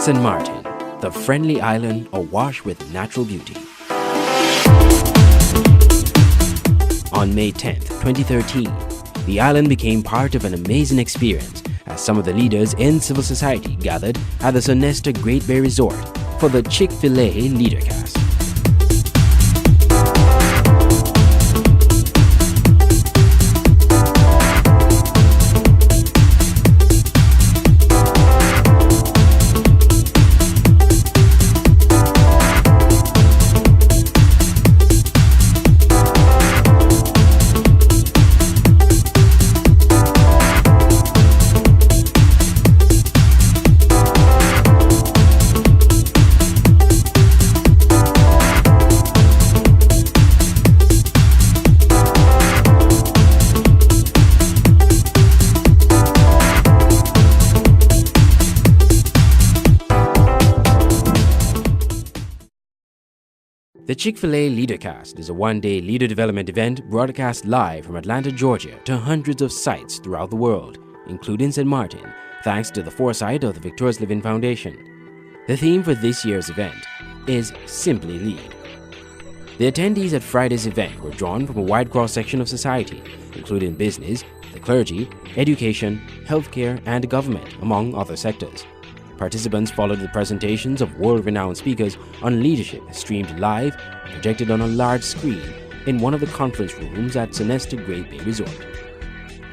St. Martin, the friendly island awash with natural beauty. On May 10, 2013, the island became part of an amazing experience as some of the leaders in civil society gathered at the Sonesta Great Bay Resort for the Chick-fil-A LEADERCAST. The Chick-fil-A LEADERCAST is a one-day leader development event broadcast live from Atlanta, Georgia to hundreds of sites throughout the world, including St. Martin, thanks to the foresight of the Victorious Living Foundation. The theme for this year's event is Simply Lead. The attendees at Friday's event were drawn from a wide cross-section of society, including business, the clergy, education, healthcare, and government, among other sectors. Participants followed the presentations of world-renowned speakers on leadership streamed live and projected on a large screen in one of the conference rooms at Sonesta Great Bay Resort.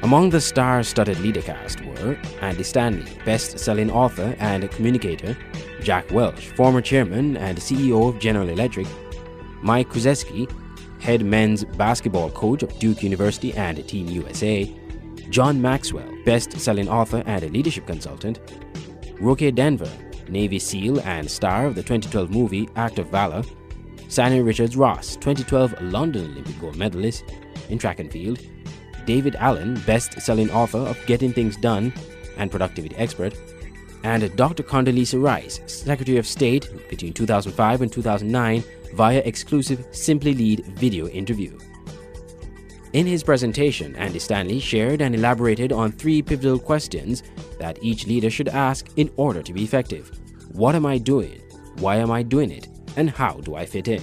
Among the star-studded LEADERCAST were Andy Stanley, best-selling author and communicator, Jack Welch, former chairman and CEO of General Electric, Mike Krzyzewski, head men's basketball coach of Duke University and Team USA, John Maxwell, best-selling author and leadership consultant, Roque Denver, Navy SEAL and star of the 2012 movie Act of Valor, Sanya Richards-Ross, 2012 London Olympic gold medalist in track and field, David Allen, best-selling author of Getting Things Done and productivity expert, and Dr. Condoleezza Rice, Secretary of State between 2005 and 2009 via exclusive Simply Lead video interview. In his presentation, Andy Stanley shared and elaborated on 3 pivotal questions that each leader should ask in order to be effective. What am I doing? Why am I doing it? And how do I fit in?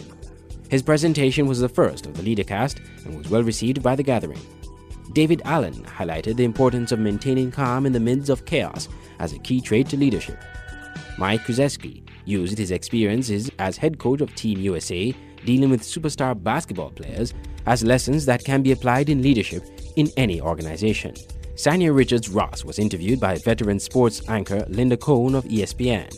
His presentation was the first of the LEADERCAST and was well received by the gathering. David Allen highlighted the importance of maintaining calm in the midst of chaos as a key trait to leadership. Mike Krzyzewski used his experiences as head coach of Team USA dealing with superstar basketball players as lessons that can be applied in leadership in any organization. Sanya Richards-Ross was interviewed by veteran sports anchor Linda Cohn of ESPN.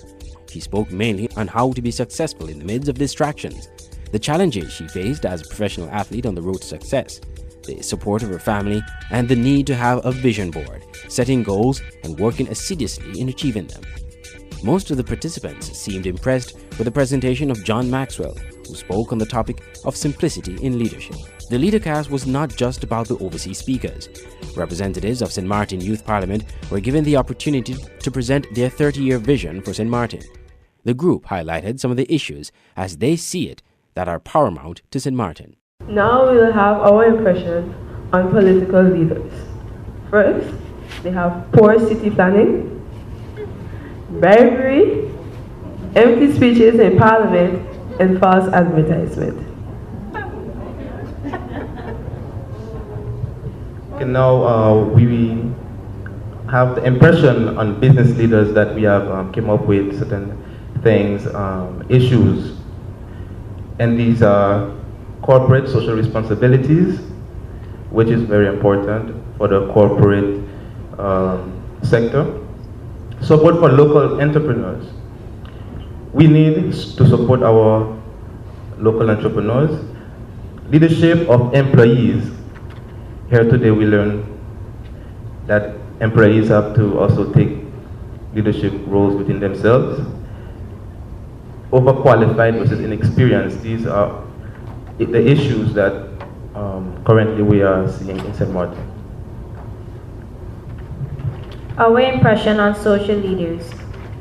She spoke mainly on how to be successful in the midst of distractions, the challenges she faced as a professional athlete on the road to success, the support of her family, and the need to have a vision board, setting goals and working assiduously in achieving them. Most of the participants seemed impressed with the presentation of John Maxwell, who spoke on the topic of simplicity in leadership. The LEADERCAST was not just about the overseas speakers. Representatives of St. Martin Youth Parliament were given the opportunity to present their 30-year vision for St. Martin. The group highlighted some of the issues as they see it that are paramount to St. Martin. Now we will have our impression on political leaders. First, they have poor city planning, bribery, empty speeches in Parliament, and false advertisement. Okay, now we have the impression on business leaders that we have came up with certain things, issues, and these are corporate social responsibilities, which is very important for the corporate sector. Support for local entrepreneurs. We need to support our local entrepreneurs. Leadership of employees. Here today we learn that employees have to also take leadership roles within themselves. Overqualified versus inexperienced. These are the issues that currently we are seeing in St. Martin. Our impression on social leaders: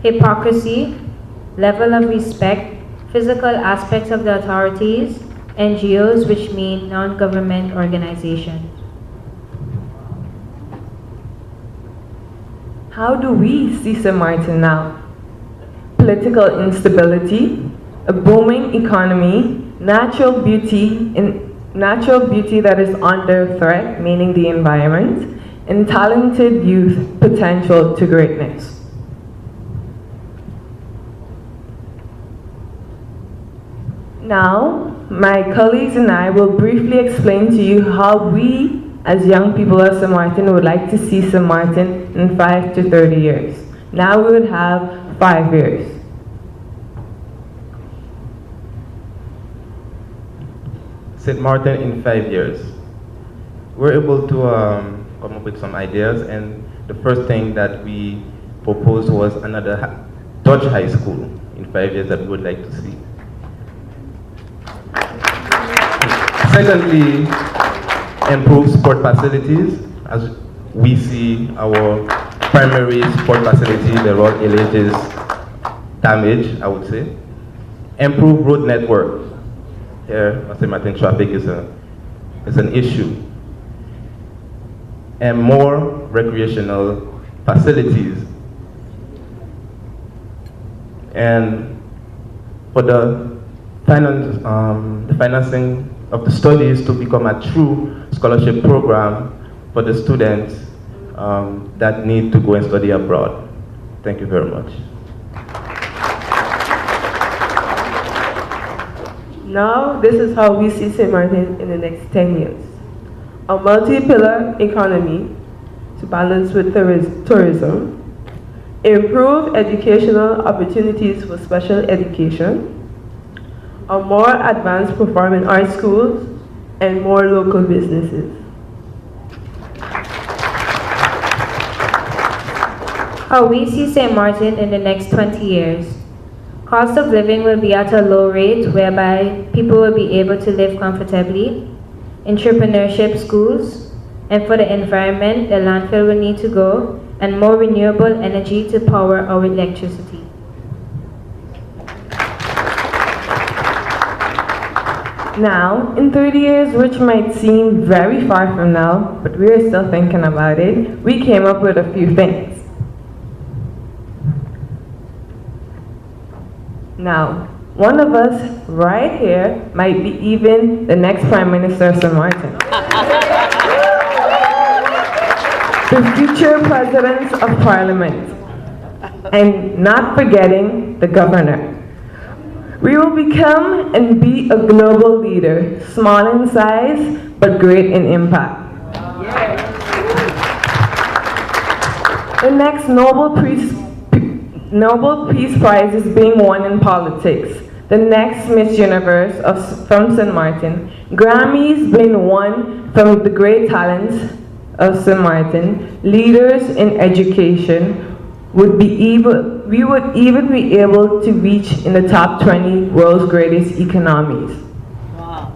hypocrisy, level of respect, physical aspects of the authorities, NGOs, which mean non-government organizations. How do we see St. Martin now? political instability, a booming economy, natural beauty that is under threat, meaning the environment, and talented youth potential to greatness. Now, my colleagues and I will briefly explain to you how we, as young people of St. Martin, would like to see St. Martin in 5 to 30 years. Now we would have 5 years. St. Martin in 5 years. We're able to come up with some ideas, and the first thing that we proposed was another Dutch high school in 5 years that we would like to see. Secondly, improve sport facilities. As we see our primary sport facility, the road village is damaged, I would say. Improve road network. Here, St. Martin traffic is an issue. And more recreational facilities. And for the financing of the studies to become a true scholarship program for the students that need to go and study abroad. Thank you very much. Now, this is how we see St. Martin in the next 10 years. A multi-pillar economy to balance with tourism, improve educational opportunities for special education, a more advanced performing art schools, and more local businesses. How we see St. Martin in the next 20 years. Cost of living will be at a low rate whereby people will be able to live comfortably. Entrepreneurship schools, and for the environment, the landfill will need to go, and more renewable energy to power our electricity. Now, in 30 years, which might seem very far from now, but we are still thinking about it, we came up with a few things. Now, one of us right here might be even the next Prime Minister of St. Martin. The future presidents of Parliament. And not forgetting the governor. We will become and be a global leader, small in size, but great in impact. The next Nobel Peace Prize is being won in politics. The next Miss Universe from St. Martin. Grammys being won from the great talents of St. Martin. Leaders in education. We would even be able to reach in the top 20 world's greatest economies. Wow.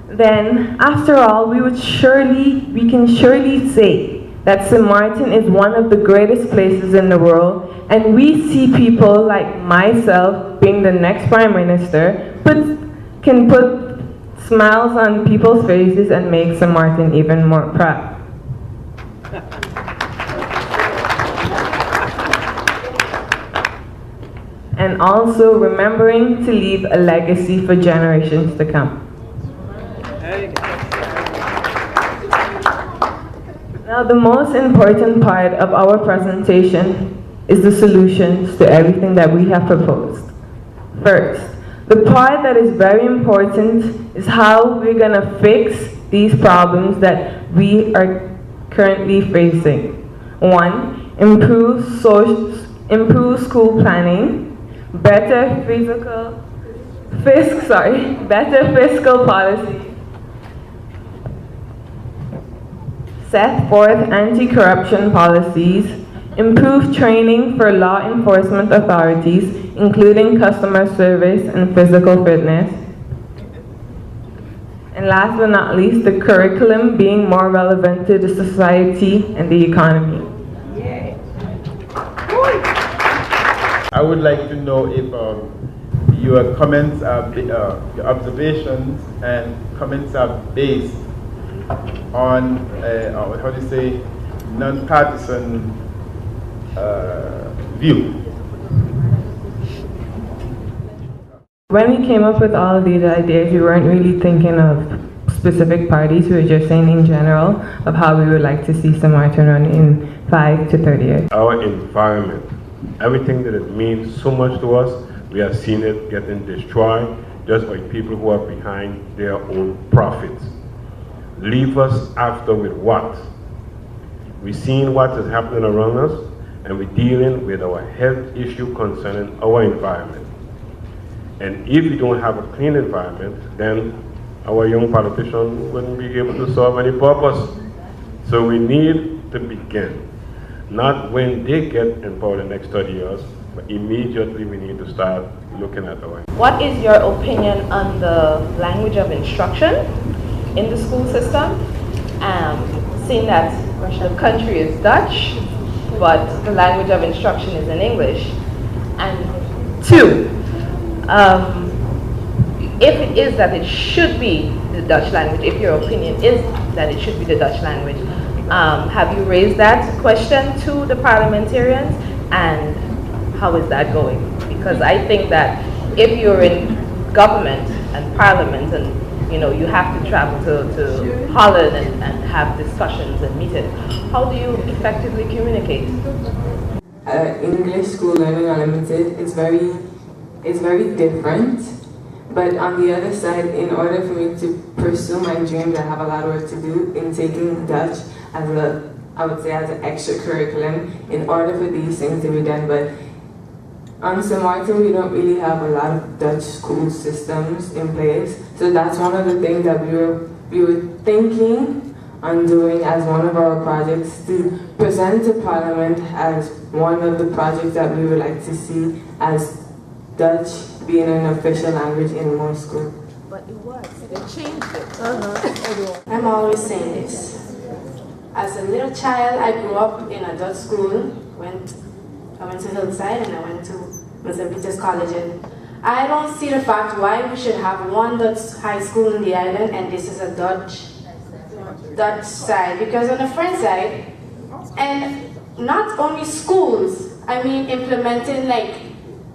Then, after all, we can surely say that St. Martin is one of the greatest places in the world, and we see people like myself being the next Prime Minister, can put smiles on people's faces and make St. Martin even more proud. And also remembering to leave a legacy for generations to come. Now, the most important part of our presentation is the solutions to everything that we have proposed. First, the part that is very important is how we're going to fix these problems that we are currently facing. One, improve school planning, better fiscal policy, set forth anti-corruption policies, improve training for law enforcement authorities, including customer service and physical fitness. And last but not least, the curriculum being more relevant to the society and the economy. I would like to know if your comments are, your observations and comments are based on, how do you say, non-partisan view. When we came up with all of these ideas, we weren't really thinking of specific parties. We were just saying in general of how we would like to see St. Martin run in 5 to 30 years. Our environment, everything that it means so much to us, we have seen it getting destroyed just by people who are behind their own profits. Leave us after with what? We're seeing what is happening around us, and we're dealing with our health issue concerning our environment. And if we don't have a clean environment, then our young politicians wouldn't be able to serve any purpose. So we need to begin, not when they get empowered in the next 30 years, but immediately we need to start looking at our. What is your opinion on the language of instruction in the school system? Seeing that the country is Dutch, but the language of instruction is in English. And 2, if it is that it should be the Dutch language, if your opinion is that it should be the Dutch language, have you raised that question to the parliamentarians, and how is that going? Because I think that if you're in government and parliament and you have to travel to Holland and have discussions and meetings, how do you effectively communicate? English School Learning Unlimited is very different. But on the other side, in order for me to pursue my dreams, I have a lot of work to do in taking Dutch as I would say as an extra curriculum in order for these things to be done. But on St. Martin, we don't really have a lot of Dutch school systems in place. So that's one of the things that we were thinking on doing as one of our projects, to present to Parliament as one of the projects that we would like to see as Dutch being an official language in most schools. But it was. They changed it. I'm always saying this. As a little child, I grew up in a Dutch school. I went to Hillside and I went to St. Peter's College. And I don't see the fact why we should have one Dutch high school in the island and this is a Dutch side. Because on the French side, and not only schools, I mean implementing, like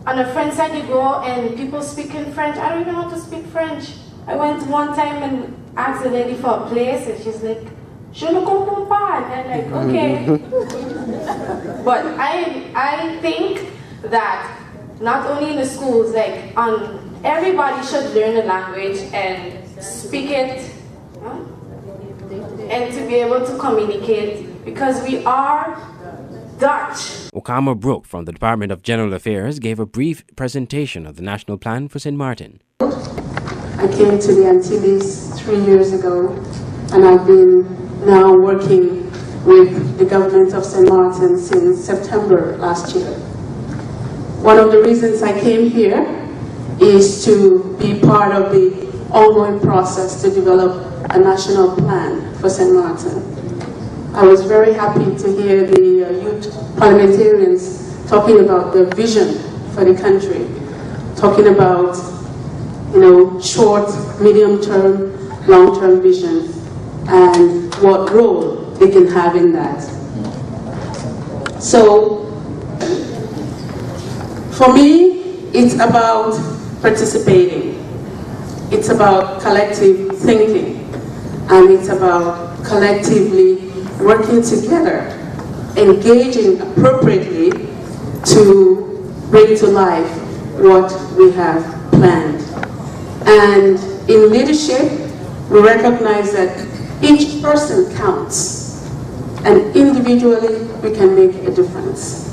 on the French side you go and people speak in French. I don't even know how to speak French. I went one time and asked a lady for a place and she's like, je ne comprends pas. And I'm like, okay. But I think that not only in the schools, like everybody should learn the language and speak it, and to be able to communicate, because we are Dutch. Okama Brooke from the Department of General Affairs gave a brief presentation of the National Plan for St. Martin. I came to the Antilles 3 years ago, and I've been now working with the government of St. Martin since September last year. One of the reasons I came here is to be part of the ongoing process to develop a national plan for St. Martin. I was very happy to hear the youth parliamentarians talking about the vision for the country, talking about short, medium-term, long-term vision, and what role they can have in that. So, for me, it's about participating. It's about collective thinking, and it's about collectively working together, engaging appropriately to bring to life what we have planned. And in leadership, we recognize that each person counts, and individually we can make a difference.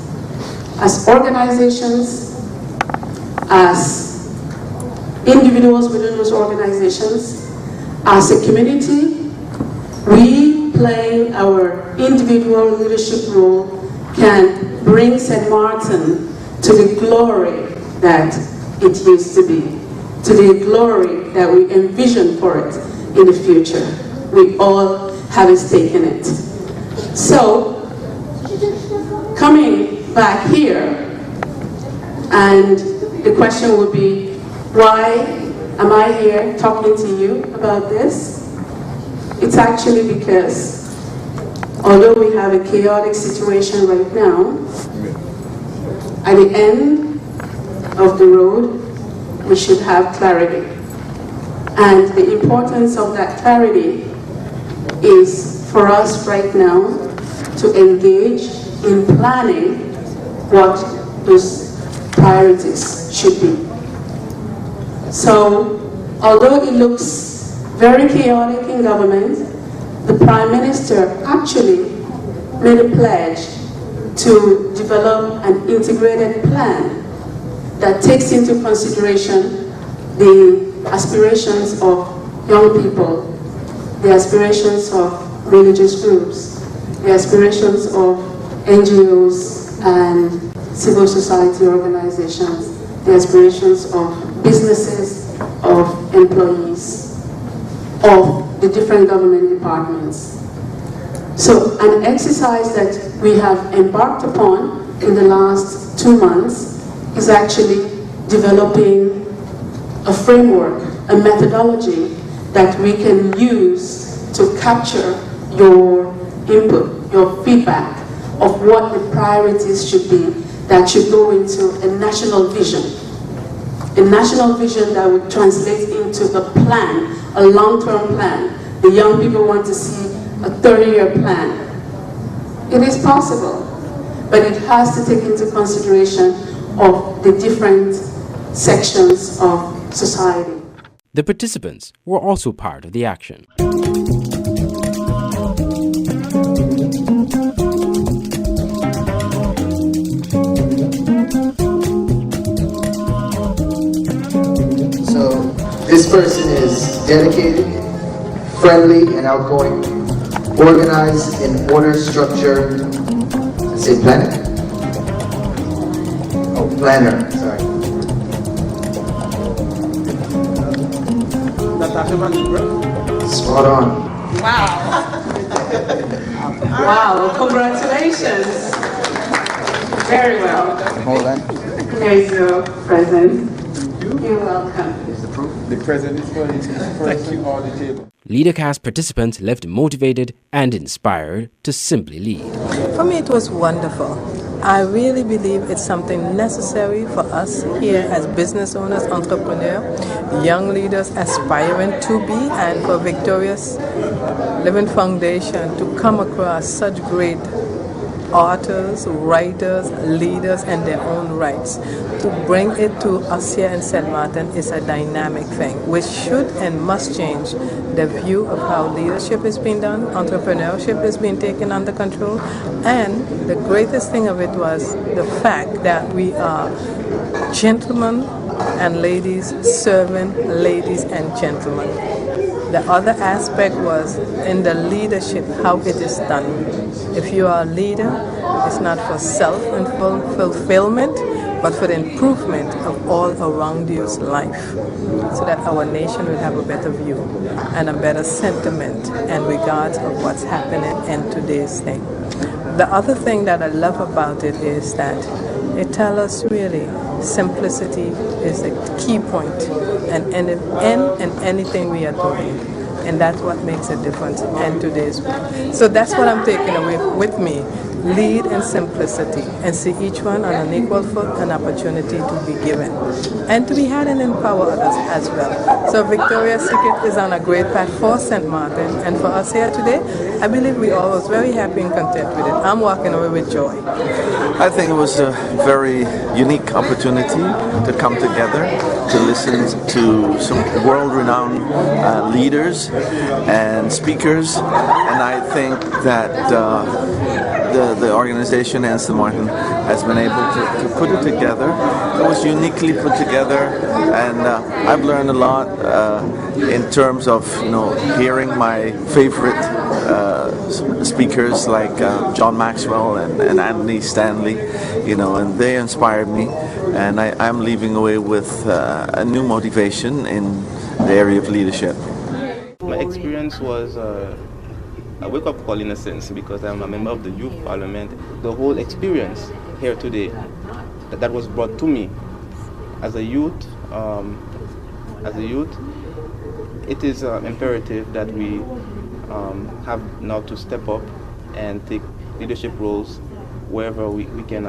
As organizations, as individuals within those organizations, as a community, we playing our individual leadership role can bring St. Martin to the glory that it used to be, to the glory that we envision for it in the future. We all have a stake in it. So, coming back here, and the question would be, why am I here talking to you about this? It's actually because although we have a chaotic situation right now, at the end of the road, we should have clarity. And the importance of that clarity is for us right now to engage in planning what those priorities should be. So, although it looks very chaotic in government, the Prime Minister actually made a pledge to develop an integrated plan that takes into consideration the aspirations of young people, the aspirations of religious groups, the aspirations of NGOs and civil society organizations, the aspirations of businesses, of employees, of the different government departments. So an exercise that we have embarked upon in the last 2 months is actually developing a framework, a methodology that we can use to capture your input, your feedback of what the priorities should be that should go into a national vision. A national vision that would translate into a plan, a long-term plan. The young people want to see a 30-year plan. It is possible, but it has to take into consideration of the different sections of society. The participants were also part of the action. So this person is dedicated, friendly and outgoing, organized in order, structure, say planner? Oh, planner, sorry. Spot on. Wow. Wow, congratulations. Very well. Hold on. Here's your present. You're welcome. The president is going to first on the table. LEADERCAST participants left motivated and inspired to simply lead. For me, it was wonderful. I really believe it's something necessary for us here as business owners, entrepreneurs, young leaders aspiring to be, and for Victorious Living Foundation to come across such great authors, writers, leaders, and their own rights. To bring it to us here in St. Martin is a dynamic thing, which should and must change the view of how leadership is being done, entrepreneurship is being taken under control, and the greatest thing of it was the fact that we are gentlemen and ladies serving ladies and gentlemen. The other aspect was in the leadership, how it is done. If you are a leader, it's not for self-fulfillment, but for the improvement of all around you's life, so that our nation will have a better view and a better sentiment in regards of what's happening in today's thing. The other thing that I love about it is that it tells us really simplicity is the key point in anything we are doing. And that's what makes a difference in today's world. So that's what I'm taking away with me. Lead in simplicity and see each one on an equal foot, an opportunity to be given and to be had and empower others as well. So Victoria's Secret is on a great path for St. Martin, and for us here today, I believe we all was very happy and content with it. I'm walking away with joy. I think it was a very unique opportunity to come together, to listen to some world-renowned leaders and speakers, and I think that the organization and St. Martin has been able to put it together. It was uniquely put together, and I've learned a lot in terms of hearing my favorite speakers like John Maxwell and Anthony Stanley, and they inspired me, and I'm leaving away with a new motivation in the area of leadership. My experience was a wake-up call in a sense, because I'm a member of the youth parliament. The whole experience here today that was brought to me as a youth, it is imperative that we have now to step up and take leadership roles wherever we can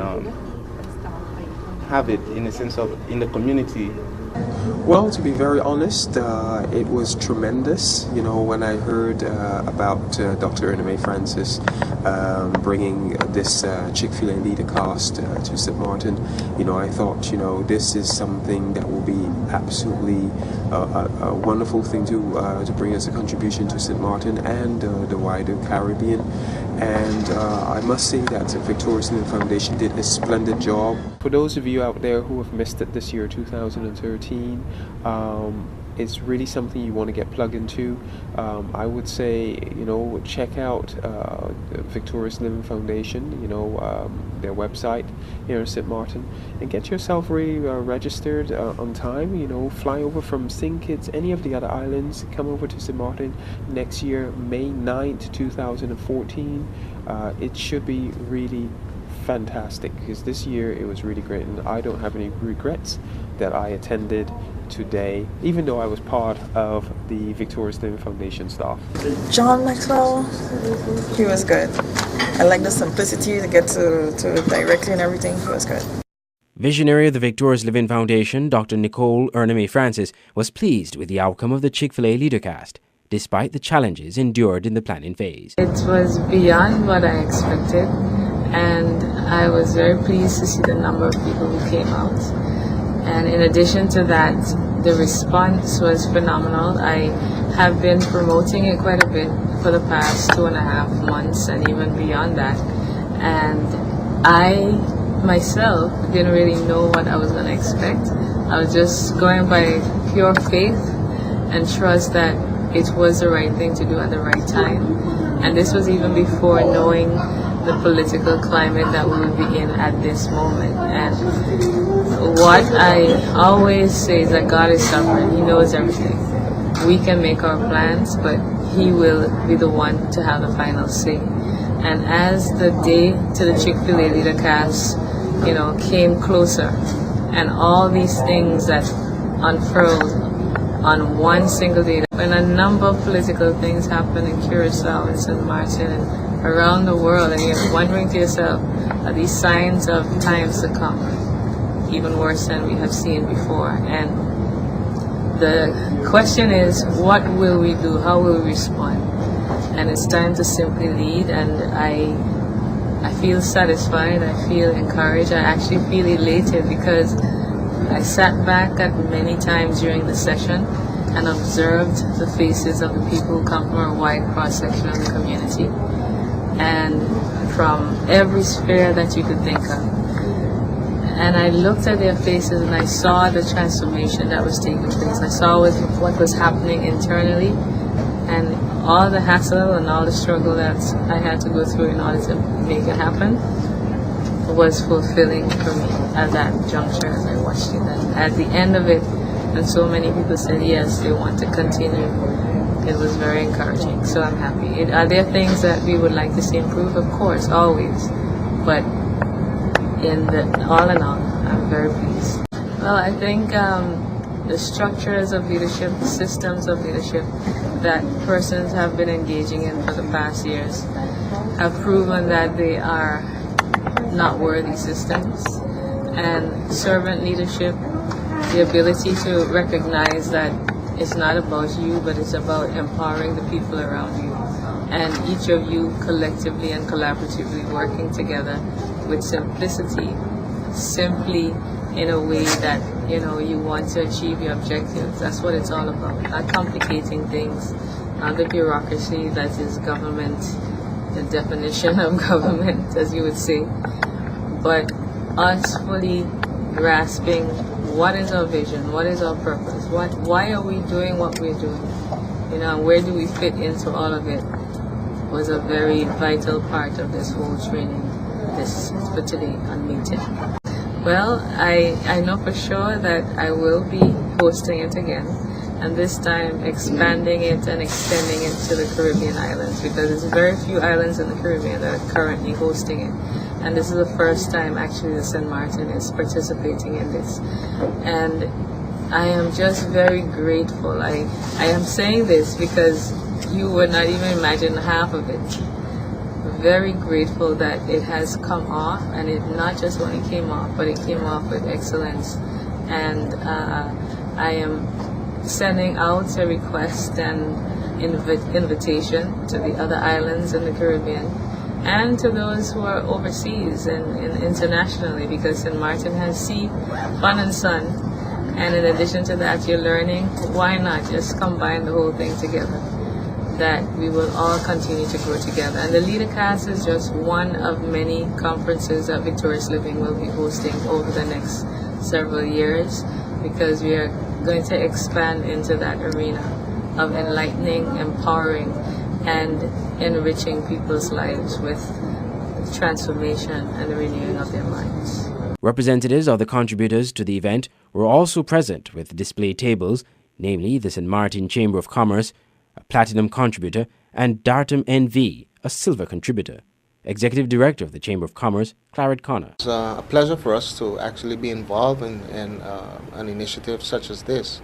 have it, in a sense of in the community. Well, to be very honest, it was tremendous. You know, when I heard about Dr. Ernest May Francis bringing this Chick-fil-A LEADERCAST to St. Martin, you know, I thought, you know, this is something that will be absolutely a wonderful thing to bring as a contribution to St. Martin and the wider Caribbean. And I must say that the Victorious Living Foundation did a splendid job. For those of you out there who have missed it this year, 2013, it's really something you want to get plugged into. I would say, you know, check out the Victorious Living Foundation, you know, their website here in St. Martin, and get yourself really registered on time. You know, fly over from St. Kitts, any of the other islands, come over to St. Martin next year, May 9th, 2014. It should be really fantastic, because this year it was really great, and I don't have any regrets that I attended today, even though I was part of the Victorious Living Foundation staff. John Maxwell, he was good. I like the simplicity to get to it directly and everything. He was good. Visionary of the Victorious Living Foundation, Dr. Nicole Ernest May Francis, was pleased with the outcome of the Chick-fil-A LEADERCAST, despite the challenges endured in the planning phase. It was beyond what I expected, and I was very pleased to see the number of people who came out. And in addition to that, the response was phenomenal. I have been promoting it quite a bit for the past 2.5 months and even beyond that. And I myself didn't really know what I was going to expect. I was just going by pure faith and trust that it was the right thing to do at the right time. And this was even before knowing the political climate that we would be in at this moment. And what I always say is that God is sovereign. He knows everything. We can make our plans, but He will be the one to have the final say. And as the day to the Chick-fil-A LEADERCAST, you know, came closer, and all these things that unfurled on one single day, when a number of political things happened in Curacao and St. Martin and around the world, and you're wondering to yourself, are these signs of times to come, even worse than we have seen before? And the question is, what will we do? How will we respond? And it's time to simply lead, and I feel satisfied, I feel encouraged, I actually feel elated, because I sat back at many times during the session and observed the faces of the people who come from a wide cross-section of the community, and from every sphere that you could think of. And I looked at their faces and I saw the transformation that was taking place. I saw what was happening internally, and all the hassle and all the struggle that I had to go through in order to make it happen was fulfilling for me at that juncture as I watched it. And at the end of it, and so many people said yes, they want to continue, it was very encouraging. So I'm happy. Are there things that we would like to see improve? Of course, always. But all in all, I'm very pleased. Well, I think the structures of leadership, the systems of leadership that persons have been engaging in for the past years have proven that they are not worthy systems. And servant leadership, the ability to recognize that it's not about you, but it's about empowering the people around you, and each of you collectively and collaboratively working together with simplicity, simply in a way that, you know, you want to achieve your objectives. That's what it's all about. Not complicating things, not the bureaucracy that is government, the definition of government, as you would say, but us fully grasping what is our vision, what is our purpose, why are we doing what we're doing, you know, and where do we fit into all of it, was a very vital part of this whole training for today on May 10th. Well, I know for sure that I will be hosting it again, and this time expanding it and extending it to the Caribbean islands, because there's very few islands in the Caribbean that are currently hosting it. And this is the first time actually that St. Martin is participating in this. And I am just very grateful. I am saying this because you would not even imagine half of it. very grateful that it has come off, and it not just only came off, but it came off with excellence. And I am sending out a request and invitation to the other islands in the Caribbean and to those who are overseas and internationally, because St. Martin has sea, fun and sun. And in addition to that, you're learning. Why not just combine the whole thing together? That we will all continue to grow together. And the LEADERCAST is just one of many conferences that Victorious Living will be hosting over the next several years, because we are going to expand into that arena of enlightening, empowering, and enriching people's lives with transformation and the renewing of their minds. Representatives of the contributors to the event were also present with display tables, namely the St. Martin Chamber of Commerce, a platinum contributor, and Dartum NV, a silver contributor. Executive Director of the Chamber of Commerce, Claret Connor. It's a pleasure for us to actually be involved in an initiative such as this,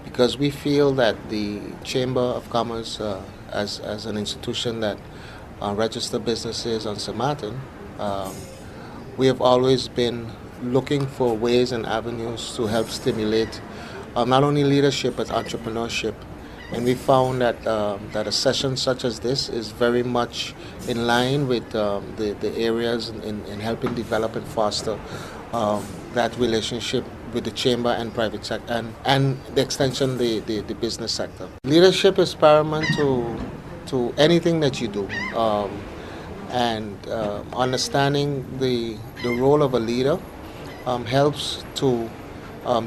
because we feel that the Chamber of Commerce, as an institution that register businesses on St. Martin, we have always been looking for ways and avenues to help stimulate not only leadership but entrepreneurship. And we found that that a session such as this is very much in line with the areas in helping develop and foster that relationship with the chamber and private sector, and the extension, the business sector. Leadership is paramount to anything that you do, and understanding the role of a leader helps to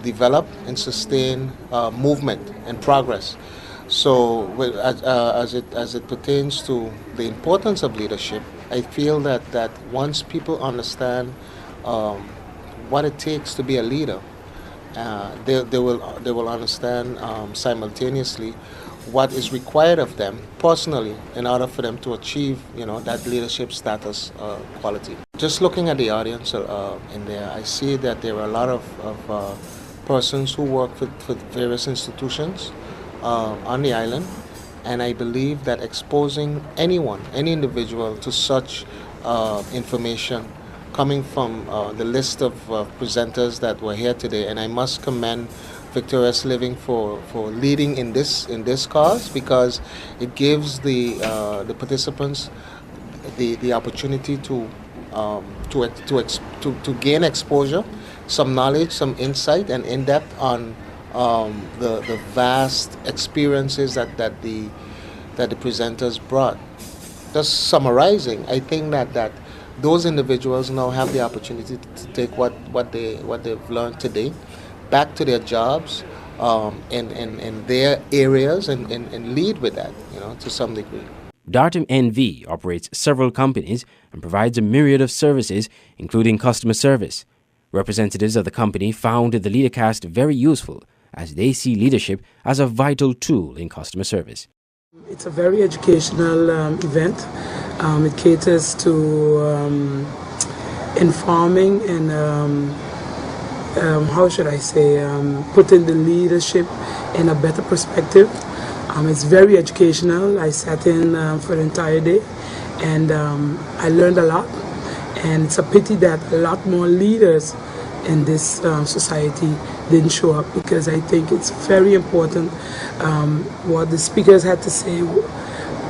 develop and sustain movement and progress. So as it pertains to the importance of leadership, I feel that once people understand what it takes to be a leader, they will understand simultaneously what is required of them personally in order for them to achieve, that leadership status quality. Just looking at the audience in there, I see that there are a lot of persons who work for various institutions on the island, and I believe that exposing any individual to such information coming from the list of presenters that were here today, and I must commend Victorious Living for leading in this cause, because it gives the participants the opportunity to gain exposure, some knowledge, some insight, and in-depth on the vast experiences that the presenters brought. Just summarizing, I think that those individuals now have the opportunity to take what they've learned today back to their jobs in their areas and lead with that, to some degree. Dartum NV operates several companies and provides a myriad of services, including customer service. Representatives of the company found the LEADERCAST very useful, as they see leadership as a vital tool in customer service. It's a very educational event. It caters to informing and how should I say, putting the leadership in a better perspective. It's very educational. I sat in for the entire day, and I learned a lot. And it's a pity that a lot more leaders in this society didn't show up, because I think it's very important. What the speakers had to say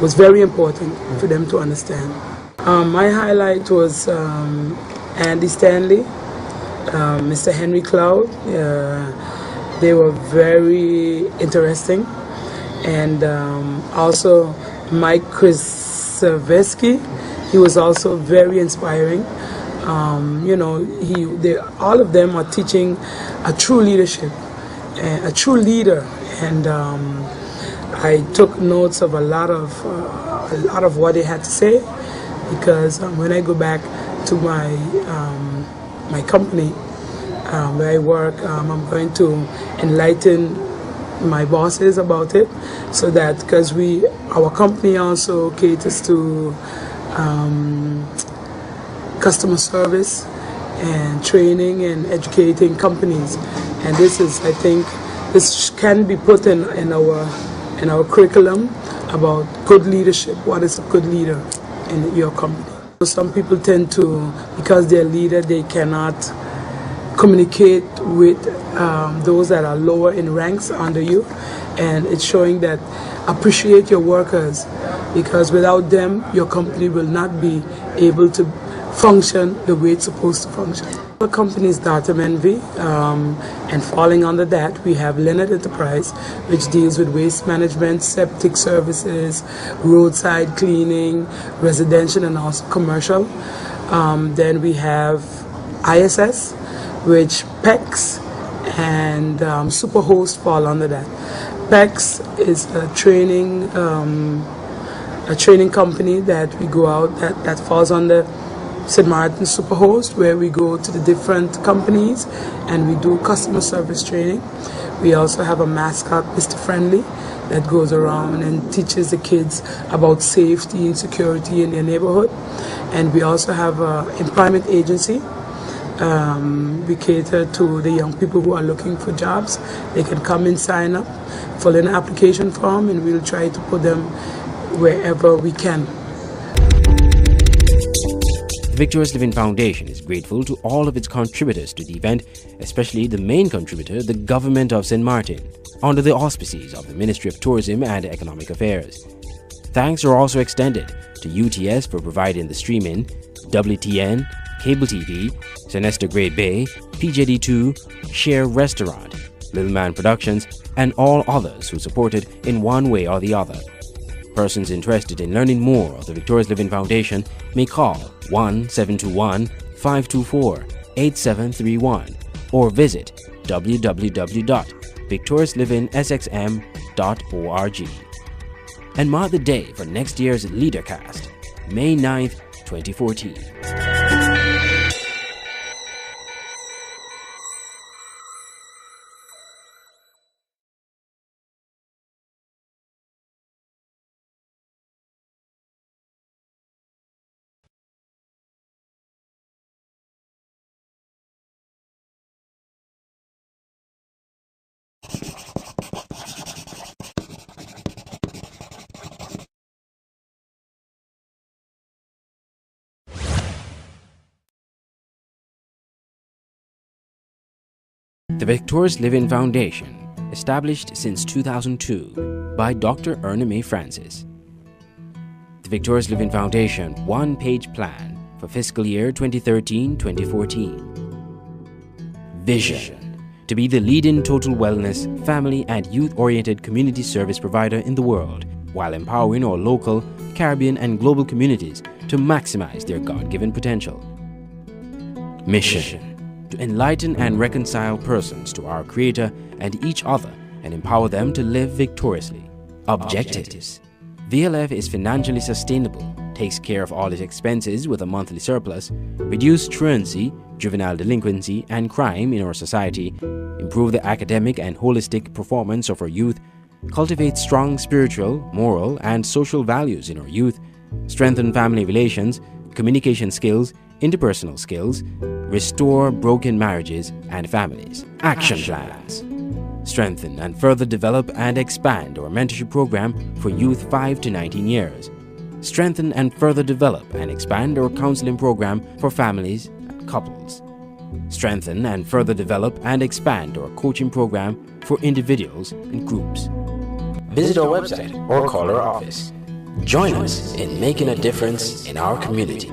was very important for them to understand. My highlight was Andy Stanley, Mr. Henry Cloud. They were very interesting. And also Mike Krzyzewski, he was also very inspiring. All of them are teaching a true leadership, a true leader. And I took notes of a lot of what they had to say, because when I go back to my company where I work, I'm going to enlighten my bosses about it, so that, because our company also caters to customer service and training and educating companies, and this is, I think, this can be put in our curriculum about good leadership. What is a good leader? in your company. Some people tend to, because they're leader, they cannot communicate with those that are lower in ranks under you, and it's showing that appreciate your workers, because without them your company will not be able to function the way it's supposed to function. The company is Datum Envy, and falling under that we have Leonard Enterprise, which deals with waste management, septic services, roadside cleaning, residential and also commercial. Then we have ISS, which PEX and Superhost fall under that. PEX is a training company that we go out that falls under St. Martin's Superhost, where we go to the different companies and we do customer service training. We also have a mascot, Mr. Friendly, that goes around and teaches the kids about safety and security in their neighborhood. And we also have an employment agency. We cater to the young people who are looking for jobs. They can come and sign up, fill in an application form, and we'll try to put them wherever we can. The Victorious Living Foundation is grateful to all of its contributors to the event, especially the main contributor, the Government of St. Martin, under the auspices of the Ministry of Tourism and Economic Affairs. Thanks are also extended to UTS for providing the streaming, WTN, Cable TV, Sinester Great Bay, PJD2, Share Restaurant, Little Man Productions, and all others who supported in one way or the other. Persons interested in learning more of the Victorious Living Foundation may call 1-721-524-8731 or visit www.victoriouslivingssxm.org. And mark the day for next year's LEADERCAST, May 9th, 2014. The Victorious Living Foundation, established since 2002 by Dr. Erna Mae Francis. The Victorious Living Foundation one-page plan for fiscal year 2013-2014. Vision: to be the leading total wellness, family and youth-oriented community service provider in the world, while empowering our local, Caribbean and global communities to maximize their God-given potential. Mission: to enlighten and reconcile persons to our Creator and each other and empower them to live victoriously. Objectives: VLF is financially sustainable, takes care of all its expenses with a monthly surplus, reduce truancy, juvenile delinquency and crime in our society, improve the academic and holistic performance of our youth, cultivate strong spiritual, moral and social values in our youth, strengthen family relations, communication skills, interpersonal skills, restore broken marriages and families. Action plans: strengthen and further develop and expand our mentorship program for youth 5 to 19 years. Strengthen and further develop and expand our counseling program for families and couples. Strengthen and further develop and expand our coaching program for individuals and groups. Visit our website or call our office. Join us in making a difference in our community.